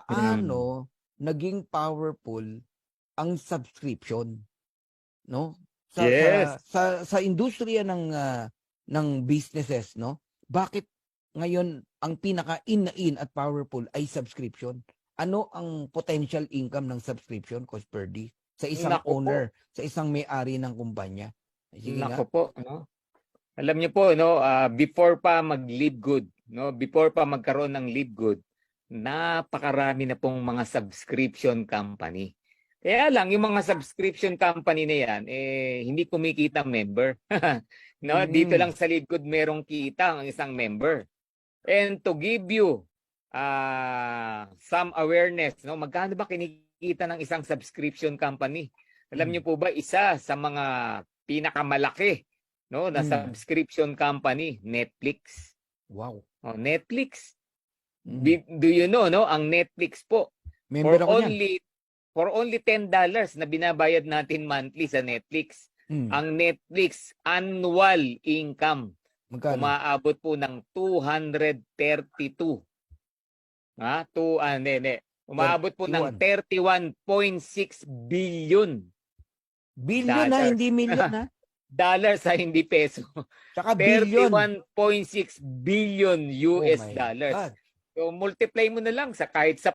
Mm. paano naging powerful ang subscription, no? Sa Yes. industriya ng businesses, no? Bakit ngayon ang pinaka in na in at powerful ay subscription? Ano ang potential income ng subscription, Coach Perdy, sa isang Naku po. owner, sa isang may-ari ng kumpanya? Sige nga. Naku po, no? Alam niyo po, no, before pa mag-live good, no, before pa magkaroon ng live good, napakarami na pong mga subscription company. Kaya lang, yung mga subscription company na yan, hindi kumikita ang member. No, dito lang sa live good merong kita ang isang member. And to give you some awareness, no, magkano ba kinikita ng isang subscription company? Alam niyo po ba, isa sa mga pinakamalaki, no, na subscription company, Netflix. Wow. Oh, Netflix. Do you know, no, ang Netflix po, Member ako niyan. for only $10 na binabayad natin monthly sa Netflix. Ang Netflix annual income Magkano? umaabot po ng 232. Umaabot po ng 31.6 billion. Billion na, hindi million na. Dollars sa hindi peso. Tsaka billion. 31.6 billion US Oh my dollars. God. So multiply mo na lang sa kahit sa